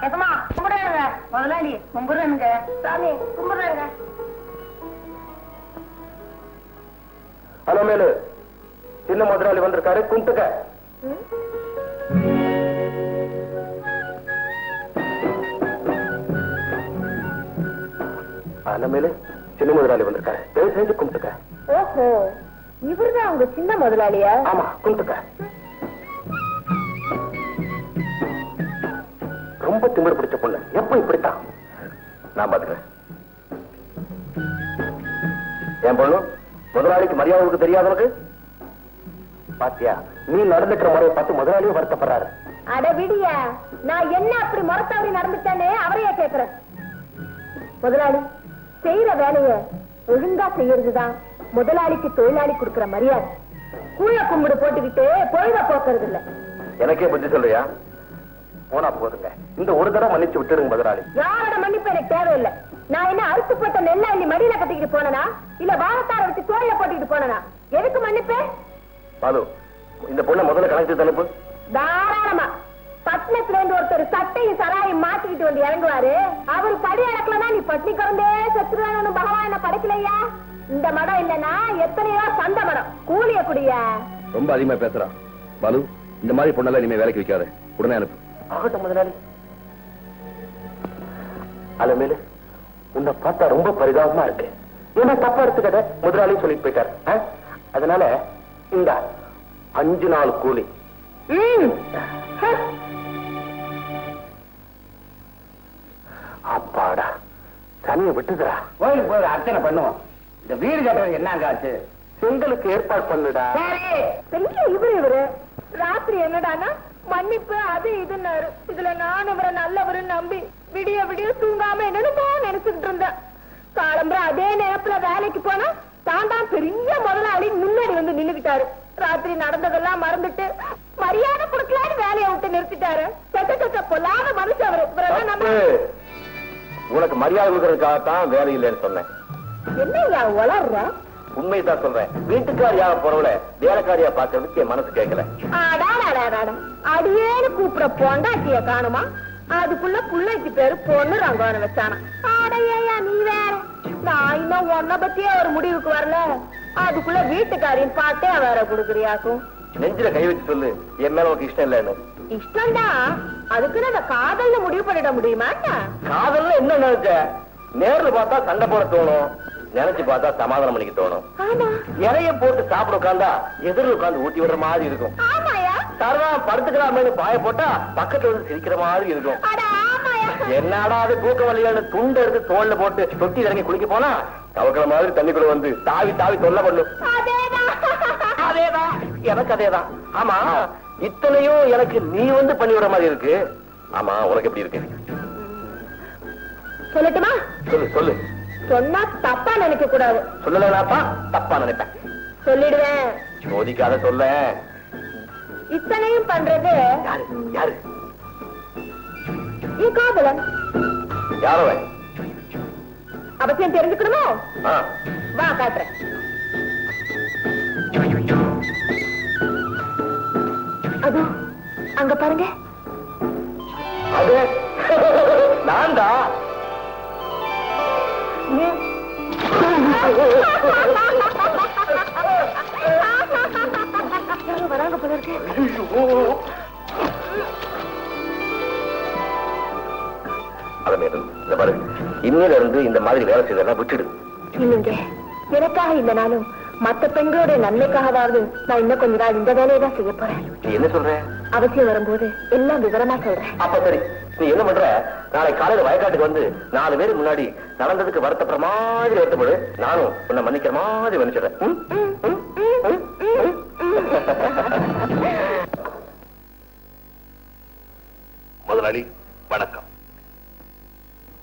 எத்தமா கும்பிடுறாங்க முதலாளி கும்பிடுறாங்க சாமி கும்பிடுறாங்க. அலமேலு சின்ன முதலாளி வந்திருக்காரு, கும்பிட்டுக்க. அலமேலு சின்ன முதலாளி வந்திருக்காரு, தயவு செஞ்சு கும்பிட்டுக்க. ஓஹோ, இவருதான் அவங்க சின்ன முதலாளியா? ஆமா, கும்பிட்டுக்க. ரொம்ப திமிர் பிடிச்ச பொண்ணு, எப்ப இப்படித்தான். நான் பாத்துக்கிறேன். என் பொண்ணு முதலாளிக்கு மரியாதைக்கு தெரியாதவனுக்கு பாத்தியா, நீ நடந்துக்கிற முறையை பார்த்து முதலாளியும் வருத்தப்படுறாரு. அட விடியா, நான் என்ன அப்படி முறத்தவரி நடந்துட்டேன்னு அவரையே கேட்கிறேன். முதலாளி செய்யற வேலைய ஒழுங்கா செய்யறதுதான் முதலாளிக்கு தொழிலாளி கொடுக்கிற மரியாதை. கூழ கும்பிடு போட்டுக்கிட்டு பொழுத போக்குறது இல்ல. எனக்கே புத்தி சொல்றியா? போனா போதுங்க, இந்த ஒரு தடவை மன்னிச்சு விட்டுருங்க முதலாளி. யாரோட மன்னிப்பு எனக்கு தேவையில்லை. நான் என்ன அறுத்து போட்ட நெல்ல அள்ளி மடியில கட்டிக்கிட்டு போனனா, இல்ல வாரத்தார வச்சு தோழில போட்டுக்கிட்டு போனனா? எதுக்கு மன்னிப்பு? பாலு, இந்த பொண்ணை முதல்ல கணக்கு தனுப்பு. தாராளமா. பட்டணத்துல இருந்து ஒருத்தர் சட்டையும் சராயும் மாத்திக்கிட்டு வந்து இறங்குவாரு. அவரு படி அடக்கலன்னா நீ பட்டி கறந்தே செத்துருவானு பகவான் என்ன படைக்கலையா? இந்த மடம் இல்லன்னா எத்தனையோ சந்த மடம். கூலிய குடிய ரொம்ப அதிகமா பேசுறான் பாலு. இந்த மாதிரி பொண்ணெல்லாம் இனிமே வேலைக்கு வைக்காத, உடனே அனுப்பு. ஆகட்டும் முதலாளி. அலமேலு, உன்னை பார்த்தா ரொம்ப பரிதாபமா இருக்கு. என்ன தப்பா எடுத்துக்கத முதலாளி சொல்லிட்டு போயிட்டாரு. அதனால இந்த 5 நாள் கூலி. அப்பாடா, சனியை விட்டுக்கிறா. கோயிலுக்கு போய் அர்ச்சனை பண்ணுவோம். இந்த வீடு கட்டுறது என்னங்க ஆச்சு? செங்கலுக்கு ஏற்பாடு பண்ணுடா. பெரிய இவரு ராத்திரி என்னடானா மன்னிப்பு அது இதுன்னாரு. இதுல நான் இவரை நல்லவரு நம்பி விடிய விடிய தூங்காம என்னமோ நினைச்சுட்டு இருந்தேன். காலம்புற அதே நேரத்துல வேலைக்கு போனா தான் பெரிய முதலாளி முன்னாடி வந்து நின்னுக்கிட்டாரு. ராத்திரி நடந்ததெல்லாம் மறந்துட்டு மரியாதை கொடுக்கலான்னு வேலையை விட்டு நிறுத்திட்டாரு. பொல்லாத மனுஷன் அவரு. உனக்கு மரியாதை கொடுக்கறதுக்காகத்தான் வேலை இல்லைன்னு சொன்னேன். என்ன வளர்ற? உண்மைதான் சொல்றேன். வீட்டுக்காரியா போறவள வேலைக்காரியா பாக்குறதுக்கு என் மனசு கேட்கல. அடியேன்னு கூப்பிட பொண்டாட்டிய காணுமா? அதுக்குள்ள புள்ளைக்கு பேரு பொண்ணு ரங்கோன வச்சானா? அடையா நீ வேற. நான் இன்னும் ஒன்ன பத்தியே ஒரு முடிவுக்கு வரல. அதுக்குள்ள வீட்டுக்காரின் பாட்டே வேற குடுக்குறியாக்கும். நெஞ்சில கை வச்சு சொல்லு, என் மேல உனக்கு இஷ்டம் இல்லன்னு. இஷ்டம்தான். அதுக்குன்னு அந்த காதல்ல முடிவு பண்ணிட முடியுமா? காதல்ல என்ன நினைச்ச? நேர்ல பார்த்தா சண்டை போட தோணும், நினைச்சு பார்த்தா சமாதானம் பண்ணிக்க தோணும். இலைய போட்டு சாப்பிட உட்காந்தா எதிரில் உட்காந்து ஊட்டி விடுற மாதிரி இருக்கும். சர்வா படுத்துக்கலாமே பாய போட்டா பக்கத்துல வந்து சிரிக்கிற மாதிரி இருக்கும். என்னடா அது தூக்க வலியான துண்டு எடுத்து தோல்ல போட்டு தொட்டி இறங்கி குளிக்க போனா தவக்கிற மாதிரி தண்ணிக்குள்ள வந்து தாவி தாவி தொல்லை பண்ணும். அதேதான் எனக்கு அதேதான். ஆமா, இத்தனையும் எனக்கு நீ வந்து பண்ணி விடுற மாதிரி இருக்கு. ஆமா, உனக்கு எப்படி இருக்கு? சொல்லட்டுமா? சொல்லு சொல்லு. சொன்னா தப்பா நினைக்க கூடாது. சொல்லலனாப்பா தப்பா நினைப்பேன். சொல்லிடுவேன். சோதிக்காத சொல்ல. இத்தனையும் பண்றது யாரு யாரு? என் காதலன். யாரவன்? அவசியம் தெரிஞ்சுக்கணுமோ? வா காட்டுறேன். அது அங்க பாருங்க. அது நான் தான். வராங்க போல இருக்கு. இன்னில இருந்து இந்த மாதிரி வேலை செய்தெல்லாம் விட்டுடு. இல்லைங்க, எனக்காக இல்லைனாலும் மத்த பெண்களுடைய நன்மைக்காகவாவது நான் இன்னும் கொஞ்ச நாள் இந்த வேலையை தான் செய்ய போறேன். நீ என்ன சொல்ற? அவசியம் வரும்போது எல்லாம் விவரமா சொல்றேன். அப்ப சரி, நீ என்ன பண்ற? நாளை காலையில வயக்காட்டுக்கு வந்து 4 பேருக்கு முன்னாடி நடந்ததுக்கு வருத்தப்படுற மாதிரி வருத்தப்படு. நானும் உன்னை மன்னிக்கிற மாதிரி மன்னிச்சிடுறேன். முதலாளி வணக்கம்.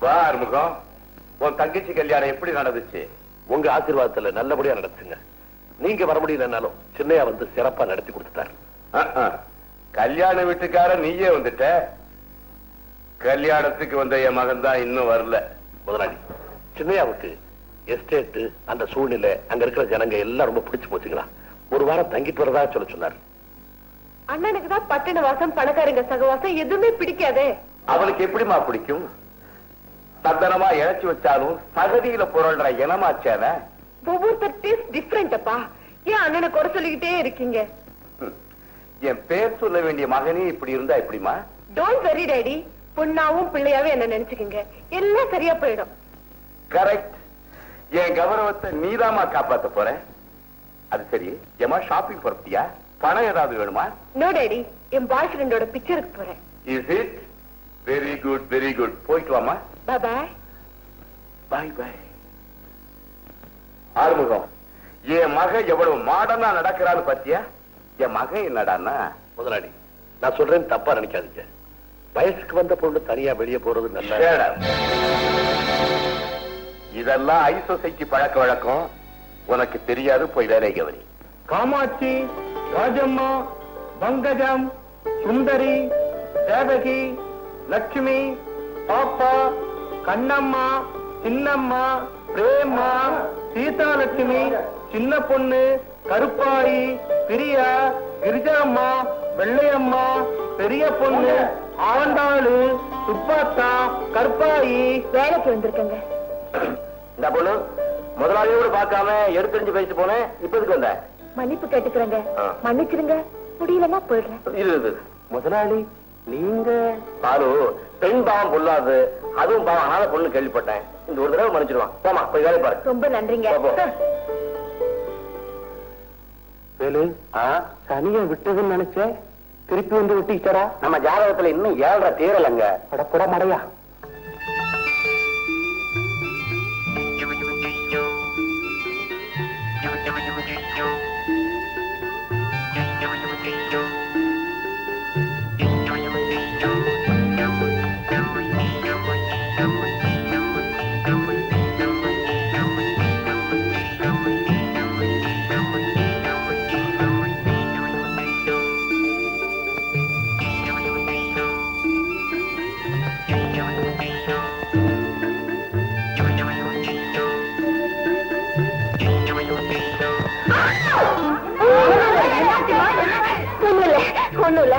வா அருமுகம், உன் தங்கச்சி கல்யாணம் எப்படி நடந்துச்சு? உங்க ஆசீர்வாதத்துல நல்லபடியா நடந்துச்சுங்க. நீங்க வர முடியலன்னாலும் சின்னையா வந்து சிறப்பா நடத்தி கொடுத்துட்டாரு. கல்யாண வீட்டுக்கார நீயே வந்துட்ட. கல்யாணத்துக்கு வந்த என் மகன் தான் இன்னும் வரல. முதலாளி, சின்னையாவுக்கு எஸ்டேட், அந்த சூழ்நிலை, அங்க இருக்கிற ஜனங்க எல்லாம் ரொம்ப பிடிச்சு போச்சுங்களா. ஒரு வாரம் தங்கிட்டு வரதா சொல்ல சொன்னார். அண்ணனுக்கு தான் பட்டண வாசம், பணக்காரங்க சகவாசம் எதுவுமே பிடிக்காதே. அவனுக்கு எப்படிமா பிடிக்கும்? சத்தனமா இழைச்சு வச்சாலும் சகதியில புரள்ற இனமாச்சான. ஒவ்வொருத்தர் டேஸ்ட் டிஃபரெண்ட் அப்பா. ஏன் அண்ணனை குறை சொல்லிக்கிட்டே இருக்கீங்க? என் பேர் சொல்ல வேண்டிய மகனே இப்படி இருந்தா எப்படிமா? Don't worry daddy. பொண்ணாவும் பிள்ளையாவே என்ன நினைச்சுக்கீங்க, எல்லாம் சரியா போயிடும். கரெக்ட். என் கௌரவத்தை நீதாமா காப்பாத்த போற. அது சரி, ஏமா ஷாப்பிங் போறதியா? பணம் ஏதாவது வேணுமா? நோ டேடி, என் பாய் ஃப்ரெண்டோட பிக்சருக்கு போறேன். Is it? Very good, very good. போயிட்டு வாமா. Bye bye. Bye bye. Arumugam, என் மகன் எவ்வளவு மாடர்னா நடக்கிறான்னு பாத்தியா? என் மகன் என்னடான்னா, முதலாளி, நான் சொல்றேன் தப்பா நினைக்காதீங்க. வயசுக்கு வந்த பொண்ணு தனியா வெளியே போறது நல்ல. இதெல்லாம் ஐ சொசைட்டி பழக்க வழக்கம். உனக்கு தெரியாது, போய் வேலை கவனி. காமாட்சி, ராஜம்மா, பங்கஜம், சுந்தரி, தேவகி, லட்சுமி, பாப்பா, கண்ணம்மா, சின்னம்மா, பிரேமா, சீதாலட்சுமி, சின்ன பொண்ணு, கருப்பாயி, பிரியா, கிரிஜாம்மா, வெள்ளையம்மா, பெரிய பொண்ணு, ஆண்டாளு, சுப்பாத்தா, கருப்பாயி. வேலைக்கு வந்திருக்கங்க. இந்த பொண்ணு முதலாளியோடு பார்க்காம எடுத்துரிஞ்சு பேசி போனேன். இப்ப எதுக்கு வந்த? மன்னிப்பு கேட்டுக்கிறேங்க. மன்னிச்சிருங்க, முடியலன்னா போயிடுறேன். முதலாளி நீங்க பாரு, பெண் பாவம் பொல்லாது, அதுவும் பாவம் ஆனால பொண்ணு கேள்விப்பட்டேன். இந்த ஒரு தடவை மன்னிச்சிருவான். போமா, போய் வேலை பாரு. ரொம்ப நன்றிங்க. வேலு, சனிய விட்டதுன்னு நினைச்சேன், திருப்பி வந்து விட்டுச்சாரா? நம்ம ஜாதகத்துல இன்னும் 7.5 தீரலங்க. படப்பட மடையா. ஒண்ணும் இல்ல.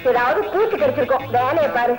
ஏதாவது பூச்சி கடிச்சிருக்கோம். வேலையை பாரு.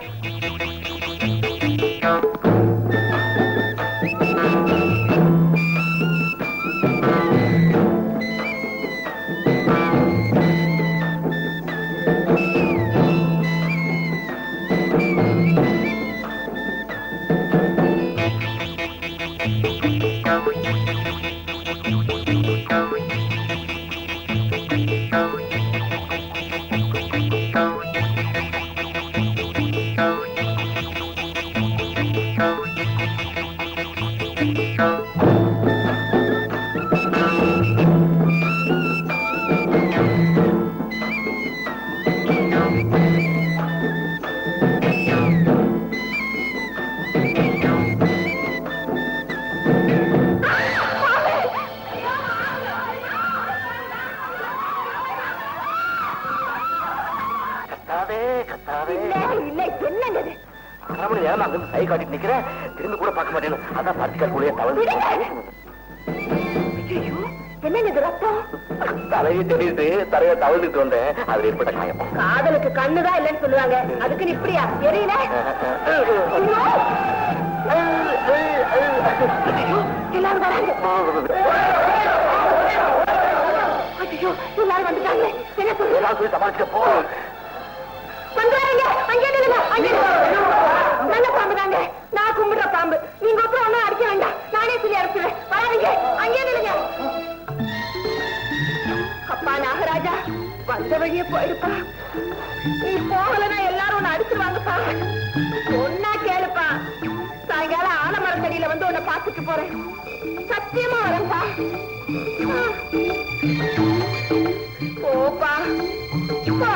கத்தாதே கத்தாதே. இல்ல என்னங்க அரை மணி நேரம் அங்க கை காட்டிட்டு நிக்கிறேன், திரும்பி கூட பார்க்க மாட்டேன்னு. அதான் பத்திரிக்கை கூடயே தவறு. என்னங்க ரத்தம்? தலையை தெரியுது, தலையை தவழ்ந்துட்டு வந்தேன், அதுல ஏற்பட்ட காயம். காதலுக்கு கண்ணுதான் இல்லைன்னு சொல்லுவாங்க, அதுக்குன்னு இப்படியா தெரியல? எல்லாரும் வராங்க. ஐயோ எல்லாரும் வந்துட்டாங்க. என்ன சொல்லி சமாளிக்க போ. வந்துறாங்க. அங்கே நில்லுங்க, அங்கே நல்ல பாம்பு தாங்க, நான் கும்பிடுற பாம்பு. நீங்க ஒருத்தர் ஒன்னும் அடிக்க வேண்டாம், நானே சொல்லி அடிச்சுவேன். வராதீங்க, அங்கே நில்லுங்க. அப்பா நாகராஜா, வந்த வழியே போயிடுப்பா. நீ போகலன்னா எல்லாரும் உன்னை அடிச்சிருவாங்கப்பா. ஒன்னா கேளுப்பா, சாயங்காலம் ஆலமரத்தடியில வந்து உன்னை பார்த்துட்டு போறேன். சத்தியமா வரேன்ப்பா. போப்பா போ.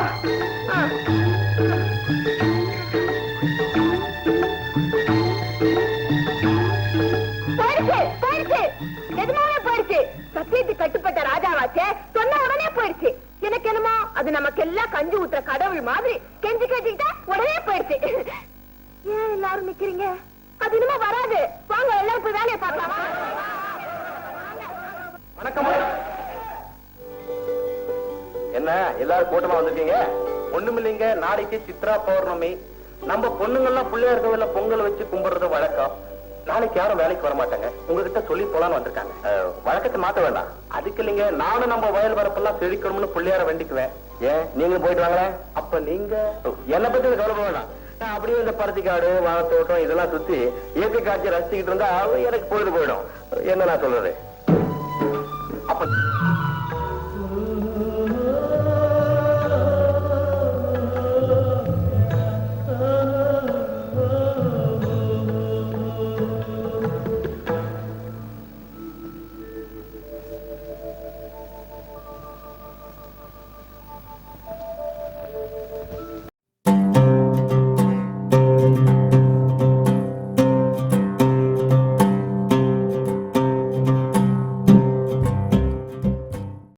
போயிடுச்சு போயிடுச்சு, எதுமாவே போயிடுச்சு. சத்தியத்துக்கு கட்டுப்பட்ட ராஜாவாச்சே, சொன்ன உடனே போயிடுச்சு. எனக்கு என்னமோ அது நமக்கு எல்லாம் கஞ்சி ஊத்துற கடவுள் மாதிரி கெஞ்சி கேட்டுக்கிட்டா உடனே போயிடுச்சு. ஏன் எல்லாரும் நிக்கிறீங்க? அது இனிமே வராது. வாங்க எல்லாரும் போய் வேலையை பார்க்கலாம். வணக்கம். என்ன எல்லாரும் கூட்டமா வந்திருக்கீங்க? ஒண்ணுமில்லைங்க, நாளைக்கு சித்ரா பௌர்ணமி. நம்ம பொண்ணுங்கெல்லாம் பிள்ளையார் கோவில்ல பொங்கல் வச்சு கும்பிடுறது வழக்கம். நாளைக்கு யாரும் வேலைக்கு வர மாட்டாங்க, உங்ககிட்ட சொல்லி போலான்னு வந்திருக்காங்க. வழக்கத்தை மாத்த வேண்டாம். அதுக்கு இல்லைங்க, நானும் நம்ம வயல் வரப்பெல்லாம் செழிக்கணும்னு பிள்ளையார வேண்டிக்குவேன். ஏன் நீங்களும் போயிட்டு வாங்களேன். அப்ப நீங்க என்ன பத்தி கவலைப்பட வேண்டாம். நான் அப்படியே இந்த பருத்திக்காடு வாழைத்தோட்டம் இதெல்லாம் சுத்தி இயற்கை காட்சியை ரசிச்சுக்கிட்டு இருந்தா எனக்கு பொழுது போயிடும். என்ன நான் சொல்றது? அப்ப